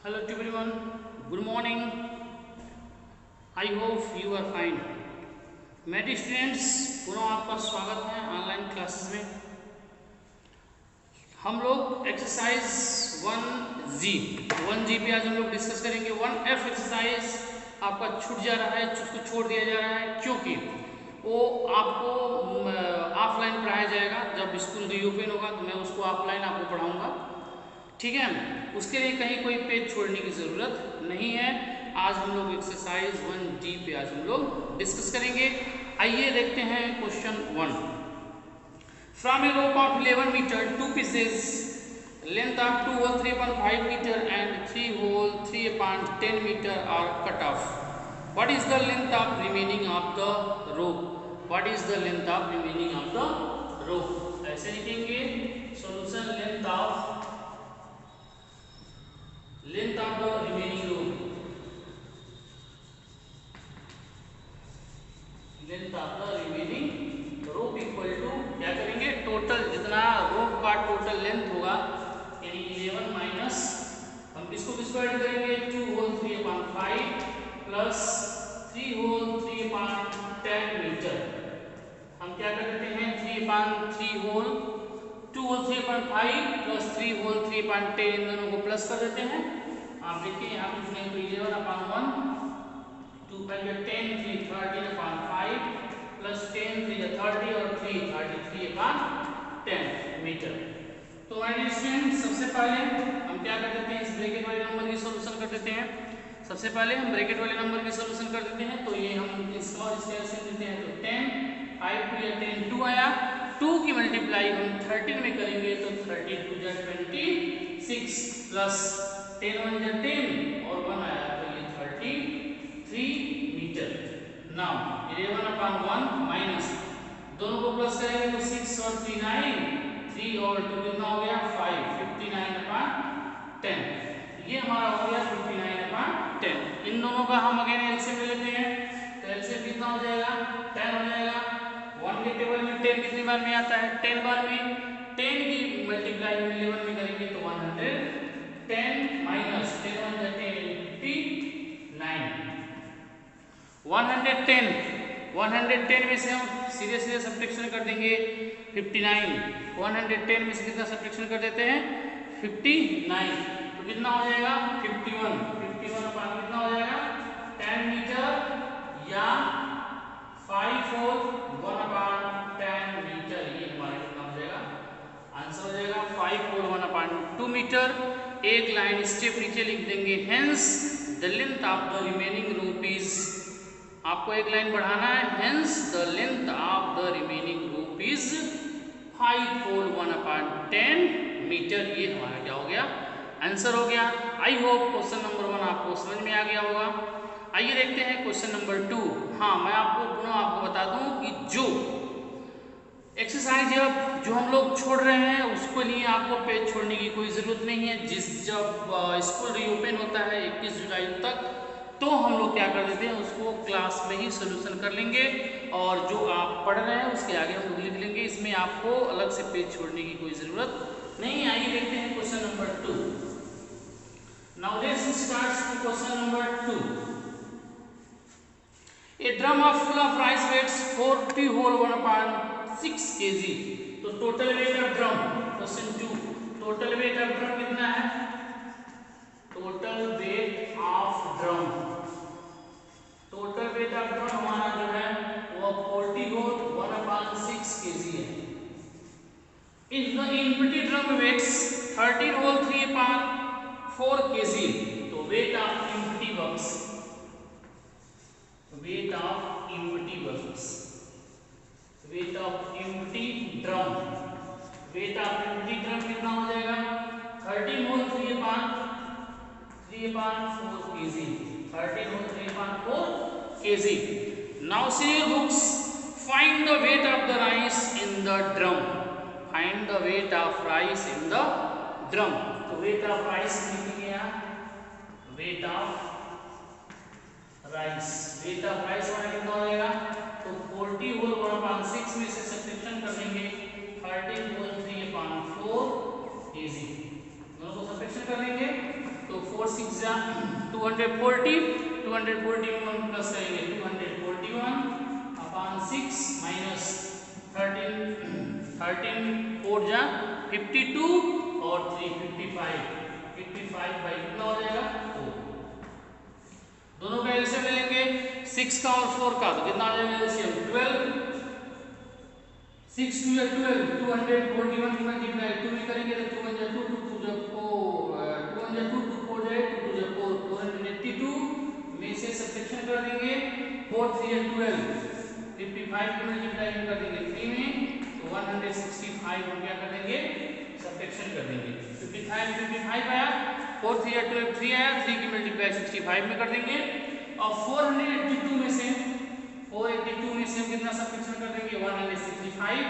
Hello to everyone. Good morning. I hope you are fine. मेरे students पुनः आपका स्वागत है ऑनलाइन क्लासेस में। हम लोग एक्सरसाइज 1G पे आज हम लोग डिस्कस करेंगे। 1F एक्सरसाइज आपका छूट जा रहा है, उसको छोड़ दिया जा रहा है क्योंकि वो आपको ऑफलाइन पढ़ाया जाएगा। जब स्कूल रीओपन होगा तो मैं उसको ऑफलाइन आपको पढ़ाऊंगा, ठीक है। उसके लिए कहीं कोई पेज छोड़ने की ज़रूरत नहीं है। आज हम लोग एक्सरसाइज 1G पे आज हम लोग डिस्कस करेंगे। आइए देखते हैं question 1। From a rope of 11 metre 2 pieces length of 2 whole 3.5 meter and 3 whole 3.10 meter are cut off. What is the length of remaining of the rope? What is the length of remaining of the rope? ऐसे लिखेंगे solution length of the remaining rope, length of the remaining rope equal to क्या करेंगे, total जितना रोप का total length होगा यानी 11 minus हम किसको ऐड करेंगे 2 होल 3/5 प्लस 3 होल 3/10 मीटर। हम क्या कर देते हैं 3/3 होल 2 होल 3/5 प्लस 3 होल 3/10 इन दोनों को प्लस कर देते हैं। आप देखिए यहाँ कुछ नहीं तो 11/1 2 5 10 3 13/5 प्लस 10 3 30 और 3 33/10 मीटर। तो स्टूडेंट सबसे पहले हम क्या कर देते हैं, इस ब्रैकेट वाले नंबर की सॉल्यूशन कर देते हैं। सबसे पहले हम ब्रैकेट वाले नंबर की सॉल्यूशन कर देते हैं। तो ये हम इसका और इसका एलसीएम देते हैं तो 10 5 2 या 10 2 आया। 2 की मल्टीप्लाई हम 13 में करेंगे तो 30 2 जा 26 प्लस 10 1 जा 10 और 1 आया तो ये 33 मीटर। नाउ 11/1 माइनस दोनों को प्लस करेंगे तो 6 और 3 9 3 और 2 कितना हो गया 5 59/10। ये हमारा हो गया 59/10। इन दोनों का हम अगेन एलसीएम ले लेते हैं तो एलसीएम कितना हो जाएगा 10 हो जाएगा। 1 के टेबल में 10 कितनी बार में आता है 10 बार में। 10 की मल्टीप्लाई हम 11 में करेंगे तो 110 माइनस 10 1 जाते हैं 59 110 में से हम सीधे सीधे सब्ट्रैक्शन कर देंगे 59। 110 में से कितना सब्ट्रैक्शन कर देते हैं 59 तो कितना हो जाएगा 51 51 कितना हो जाएगा 10 मीटर या 5 होल 1/10 मीटर। ये हमारा कितना हो जाएगा आंसर हो जाएगा 5 होल 1/2 मीटर। एक लाइन स्टेप नीचे लिख देंगे hence the length of the remaining rope is, आपको एक लाइन बढ़ाना है hence the length of the remaining rope is 5 whole 1/10 metre. ये हमारा क्या हो गया आंसर हो गया। आई होप क्वेश्चन नंबर 1 आपको समझ में आ गया होगा। आइए देखते हैं क्वेश्चन नंबर 2। हाँ, मैं आपको बता दूं कि जो एक्सरसाइज जो हम लोग छोड़ रहे हैं उसके लिए आपको पेज छोड़ने की कोई ज़रूरत नहीं है। जब स्कूल रीओपन होता है 21 जुलाई तक तो हम लोग क्या कर देते हैं उसको क्लास में ही सोल्यूशन कर लेंगे और जो आप पढ़ रहे हैं उसके आगे हम लोग लिख लेंगे। इसमें आपको अलग से पेज छोड़ने की कोई ज़रूरत नहीं। आइए देखते हैं question number 2। Now let's start with question number 2। A drum of full of rice weighs 40 whole 1/6 kg। तो total weight of drum question 2 total weight of drum कितना है, टोटल वेट ऑफ ड्रम हमारा जो है वो 40 whole 1/6 kg है। If the empty drum weighs 13 whole 3/4 kg तो weight of empty box, weight of empty box, weight of empty drum कितना हो जाएगा 13 whole 3/4 kg 13 whole 3/4 kg। Now see your books, find the weight of the rice in the drum, find the weight of rice in the drum। तो weight of rice लिखेंगे यहाँ weight of rice हमारा कितना हो जाएगा तो 40 whole 1/6 में से सब्ट्रैक्शन कर देंगे 13 होल 3/4 kg। दोनों को सब्ट्रैक्शन कर लेंगे तो 4 6 240 में हम प्लस करेंगे 241 अपॉन 6 माइनस 13 4 जा 52 और 3 55 बाई कितना हो जाएगा 4। दोनों का एलसीएम ले लेंगे 6 का और 4 का, तो कितना आ जाएगा एलसीएम 12। 6 2 12 241 की मल्टीप्लाई 2 में करेंगे तो 2 1 जा 2 2 2 जा 4 2 1 जा 2 2 4 जाए 2 2 जा 4 482 में से सब्ट्रैक्शन कर देंगे 4 3 या 12 55 की मल्टीप्लाई कर देंगे 3 में तो 165 हम क्या कर देंगे सब्ट्रैक्शन कर देंगे 55 आया 4 3 या 12 3 आया 3 की मल्टीप्लाई 65 में कर देंगे और 482 में से हम कितना सब्ट्रैक्शन कर देंगे 165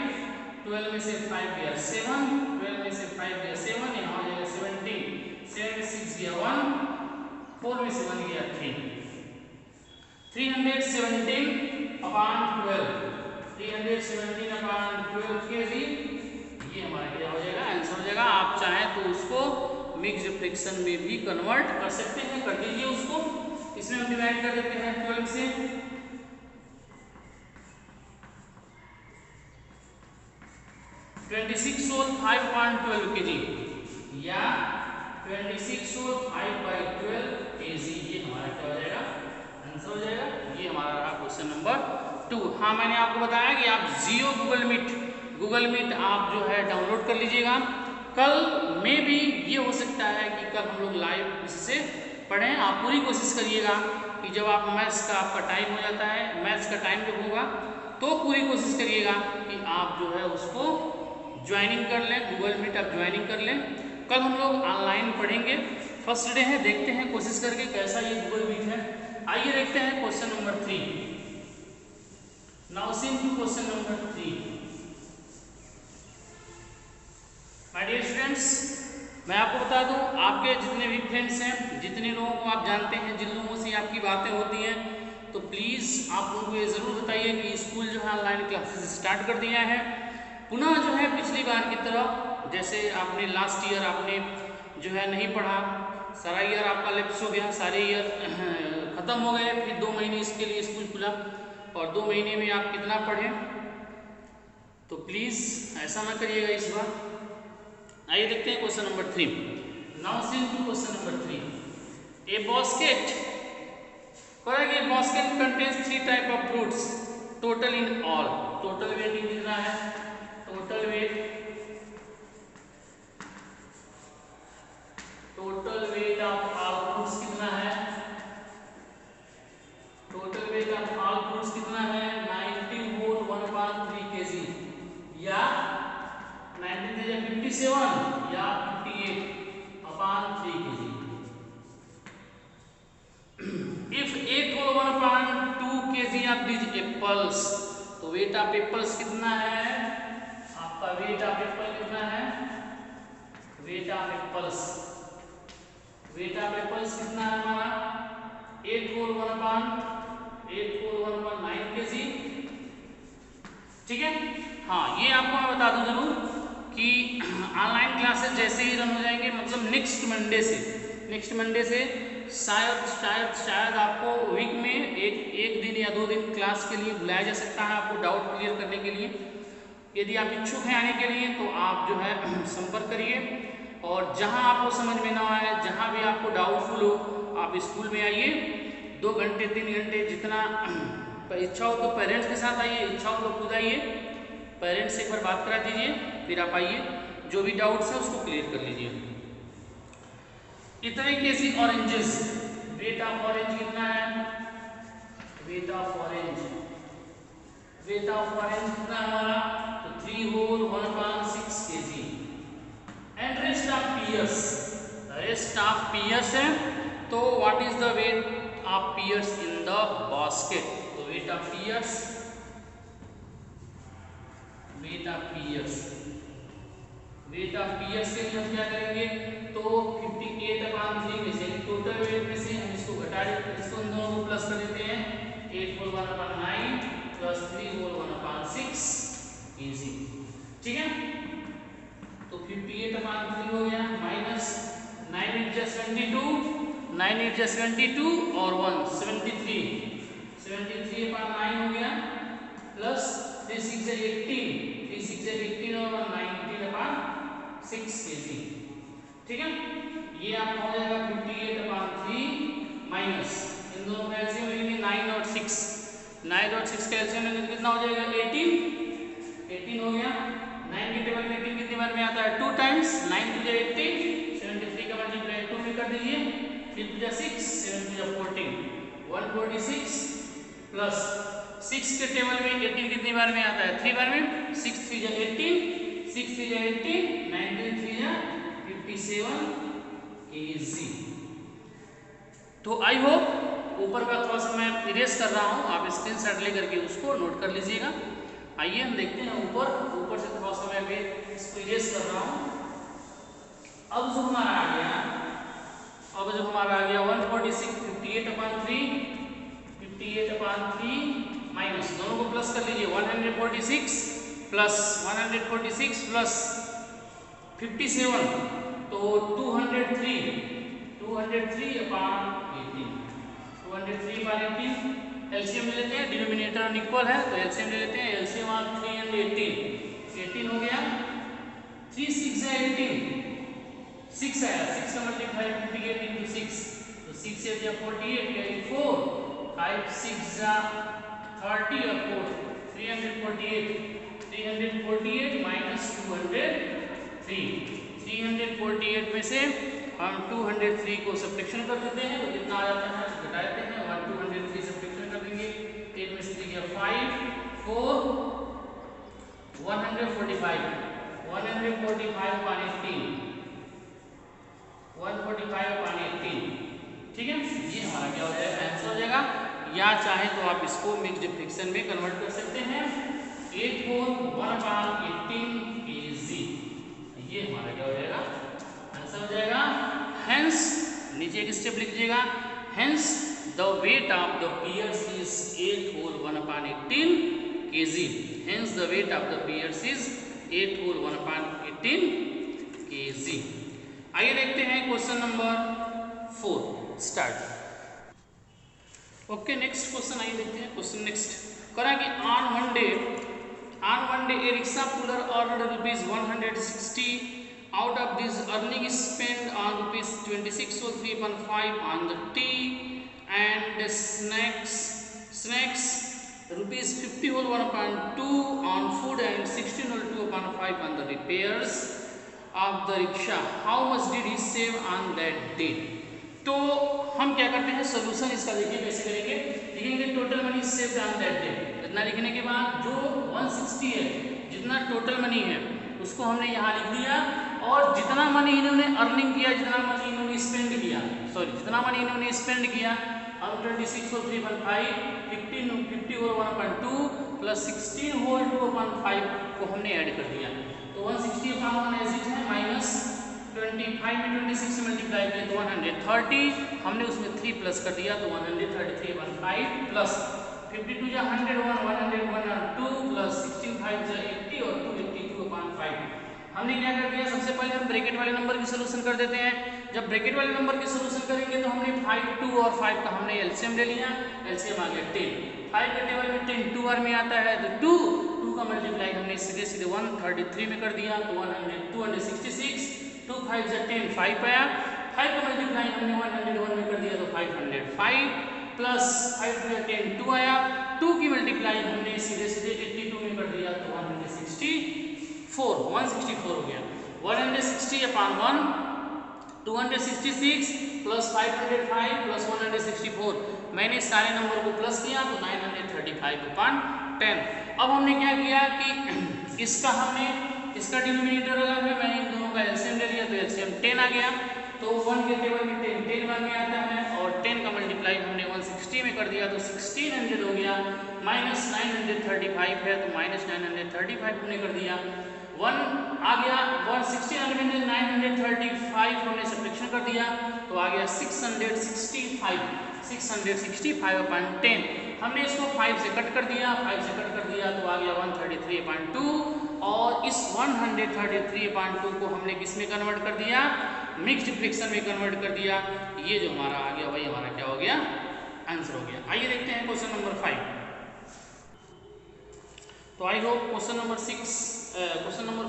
12 में से 5 गया 7 12 में से 5 गया 7 यहाँ हो जाएगा 17 7 में 6 गया 1 4 में से 1 गया 3 317 अपॉन 12 kg ये हमारा क्या हो जाएगा आंसर हो जाएगा। आप चाहें तो उसको मिक्स्ड फ्रैक्शन में भी कन्वर्ट कर सकते हैं, कर दीजिए उसको। इसमें हम डिवाइड कर देते हैं 12 से 26 whole 5.12 kg या 26 whole 5/12 kg ये हमारा क्या हो जाएगा आंसर हो जाएगा। ये हमारा रहा क्वेश्चन नंबर 2। हाँ मैंने आपको बताया कि आप जियो गूगल मीट आप जो है डाउनलोड कर लीजिएगा। कल में भी ये हो सकता है कि कल हम लोग लाइव इससे पढ़ें। आप पूरी कोशिश करिएगा कि जब आप मैथ्स का आपका टाइम हो जाता है, मैथ्स का टाइम जब होगा तो पूरी कोशिश करिएगा कि आप जो है उसको ज्वाइनिंग कर लें, गूगल मीट आप ज्वाइनिंग कर लें। कल हम लोग ऑनलाइन पढ़ेंगे, फर्स्ट डे है, देखते हैं कोशिश करके कैसा ये गूगल मीट है। आइए देखते हैं question number 3। Now C two question number 3। My dear students, मैं आपको बता दूं, आपके जितने भी फ्रेंड्स हैं, जितने लोगों को आप जानते हैं, जिन लोगों से आपकी बातें होती हैं, तो प्लीज़ आप उनको ये ज़रूर बताइए कि स्कूल जो है ऑनलाइन क्लासेस स्टार्ट कर दिया है। पुनः जो है पिछली बार की तरह, जैसे आपने लास्ट ईयर आपने जो है नहीं पढ़ा, सारा ईयर आपका लैप्स हो गया, सारे ईयर ख़त्म हो गए, फिर 2 महीने इसके लिए स्कूल खुला और 2 महीने में आप कितना पढ़ें, तो प्लीज़ ऐसा ना करिएगा इस बार। आइए देखते हैं question number 3। Now C two question number 3। A basket contains 3 type of fruits total in all. Total weighting कितना है, total weight of all fruits कितना है, total weight of all fruits कितना है 90 whole 1/3 kg या 19 या 57 या 58/3 kg। If 8 whole 1/2 kg of these apples, तो वेट ऑफ एप्पल्स कितना है आपका, वेट ऑफ एप्पल कितना है, वेट ऑफ एप्पल्स कितना है हमारा 8 whole 1/9 kg। ठीक है, हाँ ये आपको मैं बता दूं जरूर कि ऑनलाइन क्लासेस जैसे ही रन हो जाएंगे, मतलब नेक्स्ट मंडे से शायद आपको वीक में एक दिन या 2 दिन क्लास के लिए बुलाया जा सकता है, आपको डाउट क्लियर करने के लिए। यदि आप इच्छुक हैं आने के लिए तो आप जो है संपर्क करिए, और जहां आपको समझ में ना आए, जहां भी आपको डाउटफुल हो, आप स्कूल में आइए। 2 घंटे 3 घंटे जितना इच्छा हो तो पेरेंट्स के साथ आइए, इच्छा हो तो खुद आइए, पेरेंट्स से एक बार बात करा दीजिए, फिर आप आइए, जो भी डाउट्स है उसको क्लियर कर लीजिए। इतने KG oranges, weight of orange कितना है, वेट ऑफ ऑरेंज कितना है हमारा, तो 3 whole 1/6 kg। And rest of pears है, तो what is the weight of pears in the basket, तो वेट ऑफ पीयर्स के लिए हम क्या करेंगे, तो 58/3 में से टोटल वेट में से हम इसको घटा देते हैं, इसको इन दोनों को प्लस कर देते हैं 8 whole 1/9 प्लस 3 whole 1/6 kg। ठीक है, तो 58/3 हो गया माइनस 9 × 22 9 8 जा 72 और 1 73 73 9 हो गया प्लस 3 6 जा 18 3 6 जा 18 और 19/6 kg। ठीक है, ये आपका हो जाएगा 58/3 माइनस इन दोनों का एलसीएम लेंगे 9 और 6 का एलसीएम लेंगे तो कितना हो जाएगा 18 हो गया। 9 के टेबल में 18 कितनी बार में आता है 2 टाइम्स 9 2 जा 18 73 का मल्टीप्लाई 2 में कर दीजिए 3 2 जा 6 7 2 जा 14 146 प्लस 6 के टेबल में 18 कितनी बार में आता है 3 बार में 6 3 जा 18 6 3 जा 18 19 3 जा 57 kg। तो आई होप ऊपर का थोड़ा सा मैं इरेज कर रहा हूँ, आप स्क्रीनशॉट लेकर के उसको नोट कर लीजिएगा। आइए हम देखते हैं ऊपर से थोड़ा सा मैं भी इसको इरेज कर रहा हूँ। अब जो हमारा आ गया 146 58/3 माइनस दोनों को प्लस कर लीजिए 146 प्लस 57 तो 203/18 एलसीएम ले लेते हैं, डिनोमिनेटर इक्वल है तो एलसीएम ले लेते हैं। एलसीएम ऑफ 318 हो गया 3 6 जा 18 6 आया 6 का मल्टीप्लाई 58 into 6 तो 6 से जा 48 कैरी 4 5 6 जा 30 और 4 348 माइनस 203 में से हम 203 को सब्ट्रैक्शन कर देते हैं तो कितना आ जाता है घटा देते हैं 203 सब्ट्रैक्शन कर देंगे 8 में से देखिए 5 4 145 145/18 ठीक है, ये हमारा क्या हो जाएगा आंसर हो जाएगा। या चाहे तो आप इसको मिक्स्ड फ्रैक्शन में कन्वर्ट कर सकते हैं 8 whole 1/18 kg, ये हमारा क्या हो जाएगा आंसर हो जाएगा। हेंस नीचे एक स्टेप लिख लीजिएगा, hence the weight of the pears is 8 whole 1/18 kg, hence the weight of the pears is 8 whole 1/18 kg। आइए देखते हैं question number 4 start. Okay next question आइए देखते हैं। क्वेश्चन नेक्स्ट करा कि on one day a rickshaw puller earned ₹160. Out of this earning is spent on ₹26.3/5 on the tea and snacks ₹50 whole 1/2 on food and 16 whole 2/5 on the repairs of the rickshaw. How much did he save on that day? तो हम क्या करते हैं solution इसका देखिए कैसे करेंगे। लिखेंगे total money saved on that day, इतना लिखने के बाद जो 160 है जितना टोटल मनी है उसको हमने यहाँ लिख दिया और जितना मनी इन्होंने अर्निंग किया जितना मनी इन्होंने स्पेंड किया अब 26 whole 3/5 50 whole 1/2 प्लस 16 whole 2/5 को हमने ऐड कर दिया तो 160/1 एज इट है माइनस 25 में 26 से मल्टीप्लाई किया तो 130 हमने उसमें 3 प्लस कर दिया तो 133/5 प्लस 52 जा 101 101 और 2 प्लस 16 5 जा 80 और 282/5। हमने क्या कर दिया सबसे पहले हम ब्रैकेट वाले नंबर की सॉल्यूशन कर देते हैं। जब ब्रैकेट वाले नंबर की सॉल्यूशन करेंगे तो हमने 5 2 और 5 का हमने एलसीएम ले लिया, एलसीएम आ गया 10। 5 के टेबल में 10 2 बार में आता है तो 2 का मल्टीप्लाई हमने सीधे 133 में कर दिया तो 266 2 5 जा 10 5 आया 5 का मल्टीप्लाई हमने 101 में कर दिया तो 505 प्लस 5 2 10 2 आया 2 की मल्टीप्लाई हमने सीधे 82 में कर दिया तो 164 हो गया 160/1 266 प्लस 505 प्लस 164 मैंने सारे नंबर को प्लस किया तो 935/10। अब हमने क्या किया कि इसका डिनोमिनेटर अलग है, मैंने इन दोनों का एलसीएम ले लिया तो एलसीएम 10 आ गया तो 1 के टेबल में 10 बार में आता है और 10 का मल्टीप्लाई हमने 160 में कर दिया तो 1600 हो गया माइनस 935 है तो माइनस 935 हमने कर दिया 1 आ गया 1600 में 935 हमने सब्ट्रैक्शन कर दिया तो आ गया 665/10 हमने इसको 5 से कट कर दिया तो आ गया 133/2 और इस 133/2 को हमने किस में कन्वर्ट कर दिया, मिक्स्ड फ्रैक्शन में कन्वर्ट कर दिया। ये जो हमारा आ गया वही हमारा क्या हो गया, आंसर हो गया। आइए देखते हैं क्वेश्चन नंबर 5। तो आई होप क्वेश्चन नंबर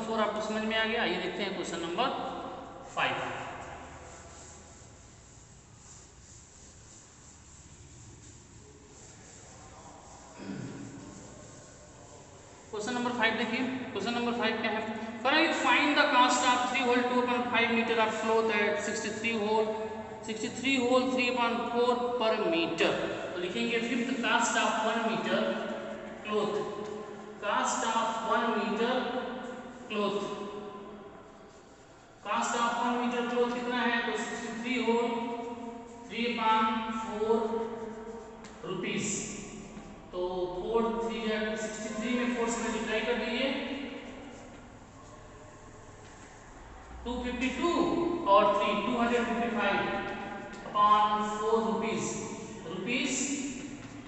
4 आपको समझ में आ गया। आइए देखते हैं क्वेश्चन नंबर 5। क्वेश्चन नंबर 5 देखिए। क्वेश्चन नंबर 5 क्या है, correct find the cost of 3 whole 2.5 metre of cloth at 63 whole 3/4 per metre. तो लिखेंगे fifth cost of 1 metre cloth, cost of 1 metre cloth, cost of 1 metre cloth कितना है, तो 63 whole 3/4 rupees. तो 4 3 63 में 4 से मल्टीप्लाई कर दीजिए, 252 और 3 255/4 रुपीस,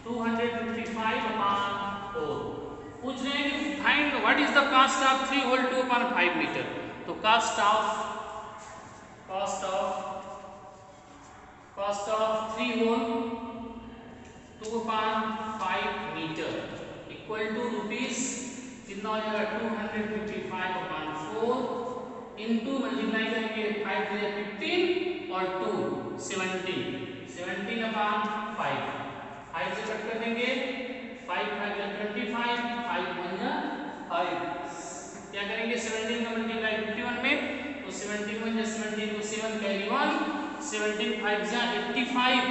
255/4। पूछ रहे हैं कि find what is the cost of 3 whole 2.5 metre. तो cost of 3 whole 2.5 metre equal to rupees कितना हो जाएगा, 255/4 इंटू मल्टीप्लाई करेंगे 5 to 15 और 2 17 17/5 से कट कर देंगे, 5 5 25 5 1 5 क्या करेंगे, 17 का मल्टीप्लाई 51 में, तो 17 1 17 को 7 कैरी 1 17 5 85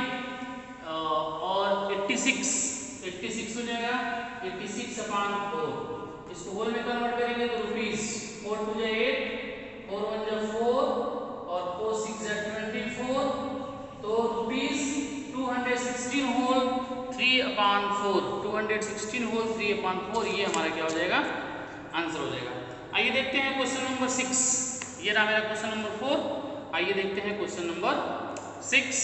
और 86 हो जाएगा, 86/4। इसको होल में कन्वर्ट करेंगे तो रुपीस 4 2 8 4 1 4 और 4 6 24, तो रुपीस 216 होल 3/4 216 होल 3/4 ये हमारा क्या हो जाएगा, आंसर हो जाएगा। आइए देखते हैं क्वेश्चन नंबर 6। ये रहा मेरा क्वेश्चन नंबर 4। आइए देखते हैं question number 6।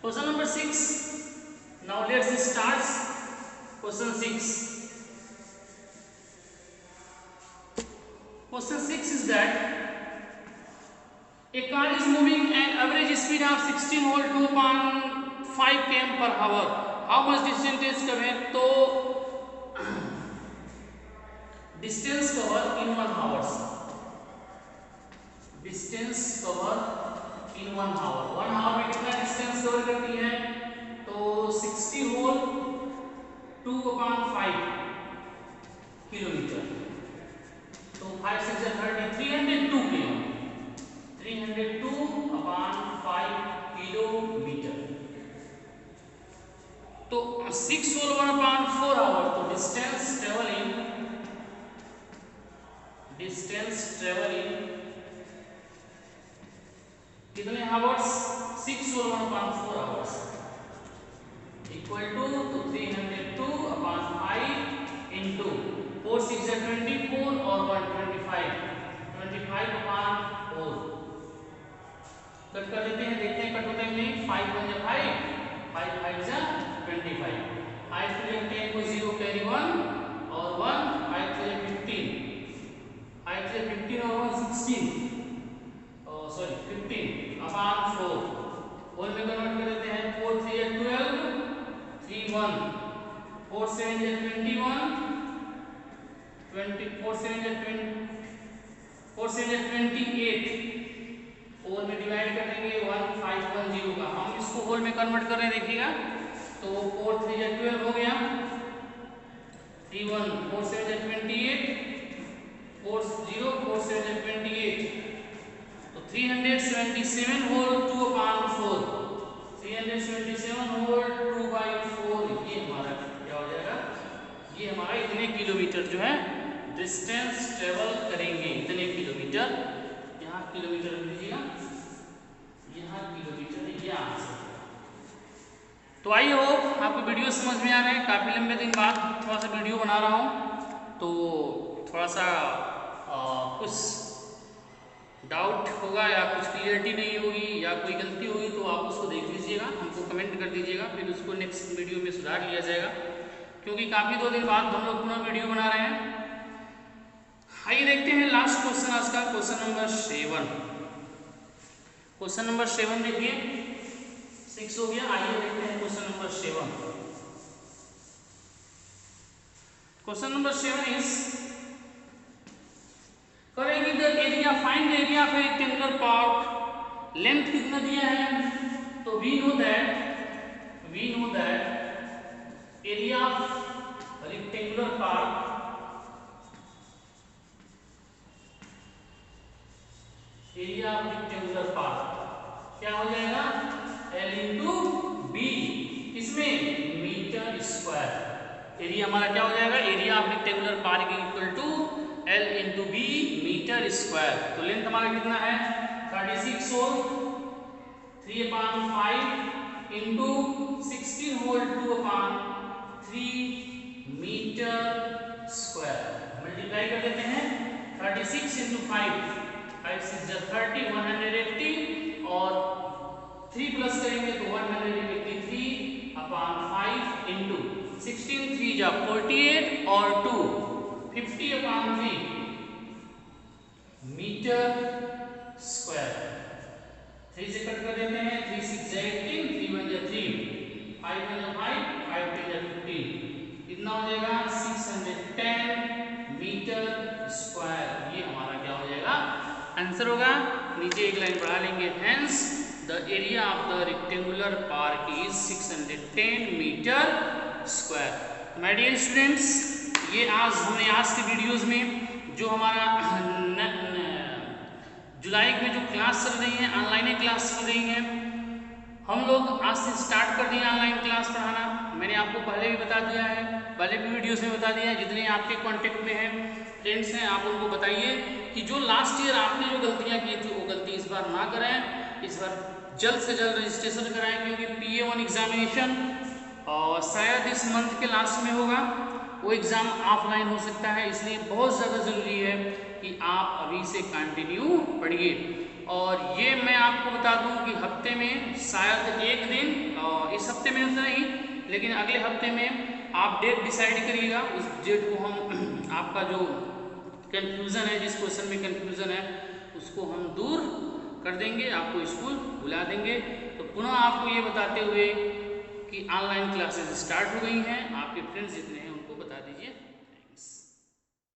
Question number 6, now let's start question 6। Question 6 is that a car is moving at average speed of 16 whole 2.5 km per hour. How much distance is covered? तो distance cover in 1 hours. Distance cover in 1 hour. 1 hour में कितना distance cover करती है? तो 60 whole 2.5 kilometre. तो 5 6 30 302 kilo 302/5 kilometre. तो 6 whole 1/4 hour, तो distance travelling कितने hours, 6 whole 1/4 hours equal to 302/5 into 4 6 24 और 1 25 25/4 कट कर देते हैं, देखते हैं कट होता है नहीं, 5 1 5 5 5 25 5 3 10 को 0 कैरी 1 और 1 5 3 15 5 3 15 और 1 16 सॉरी 15/4 होल में कन्वर्ट कर देते हैं, 4 3 12 3 1 4 7 21 24 7 28 4 में डिवाइड कर देंगे 1 5 1 0 का। हम इसको होल में कन्वर्ट कर रहे हैं, देखिएगा तो 4 3 12 हो गया, 3 1 4 7 28 4 0 4 7 28, तो 377 होल 2/4 377 होल 2/4 ये हमारा क्या हो जाएगा, ये हमारा इतने किलोमीटर जो है डिस्टेंस ट्रेवल करेंगे, इतने किलोमीटर। यहाँ किलोमीटर रख लीजिएगा, यहाँ किलोमीटर है, ये आंसर। तो आई होप आपको वीडियो समझ में आ रहा है। काफ़ी लंबे दिन बाद थोड़ा सा वीडियो बना रहा हूँ, तो थोड़ा सा कुछ डाउट होगा या कुछ क्लियरिटी नहीं होगी या कोई गलती होगी तो आप उसको देख लीजिएगा, हमको कमेंट कर दीजिएगा, फिर उसको नेक्स्ट वीडियो में सुधार लिया जाएगा। क्योंकि काफ़ी 2 दिन बाद हम लोग पुनः वीडियो बना रहे हैं, आइए देखते हैं लास्ट क्वेश्चन आज का, क्वेश्चन नंबर 7। क्वेश्चन नंबर 7 देखिए, 6 हो गया। आइए देखते हैं question number 7। Question number 7 is करेंगे the area, find the area of a rectangular part. Length कितना दिया है, तो we know that area of rectangular part क्या हो जाएगा, L इंटू बी, इसमें मीटर स्क्वायर। एरिया हमारा क्या हो जाएगा, area of rectangular park equal to L into B metre square. तो लेंथ हमारा कितना है 36 whole 3/5 into 16 whole 2/3 metre square. Multiply कर देते हैं 36 इंटू 5 6 30 180 और 3 प्लस करेंगे तो 183/5 इंटू 16 3 जा 48 और 2 50/3 मीटर स्क्वायर। 3 से कट कर देते हैं, 3 6 जा 18 3 1 जा 3 5 1 जा 5 5 2 जा 15, कितना हो जाएगा 610 मीटर स्क्वायर। ये हमारा क्या हो जाएगा, आंसर होगा। नीचे एक लाइन बढ़ा लेंगे, hence the area of the rectangular park is 610 metre square. My dear students, ये हमने आज के वीडियोस में जो हमारा जुलाई में जो क्लास चल रही है, ऑनलाइन क्लास चल रही है, हम लोग आज से स्टार्ट कर दिए ऑनलाइन क्लास पढ़ाना। मैंने आपको पहले भी बता दिया है, पहले भी वीडियोस में बता दिया है। जितने आपके कांटेक्ट में हैं, फ्रेंड्स हैं, आप उनको बताइए कि जो लास्ट ईयर आपने जो गलतियां की थी वो गलती इस बार ना करें। इस बार जल्द से जल्द रजिस्ट्रेशन कराएं, क्योंकि PA1 एग्जामिनेशन और शायद इस मंथ के लास्ट में होगा। वो एग्ज़ाम ऑफलाइन हो सकता है, इसलिए बहुत ज़्यादा ज़रूरी है कि आप अभी से कंटिन्यू पढ़िए। और ये मैं आपको बता दूं कि हफ्ते में शायद एक दिन, इस हफ्ते में तो नहीं लेकिन अगले हफ्ते में आप डेट डिसाइड करिएगा। उस डेट को हम आपका जो कंफ्यूजन है, जिस क्वेश्चन में कंफ्यूजन है, उसको हम दूर कर देंगे, आपको स्कूल बुला देंगे। तो पुनः आपको ये बताते हुए कि ऑनलाइन क्लासेस स्टार्ट हो गई हैं, आपके फ्रेंड्स जितने हैं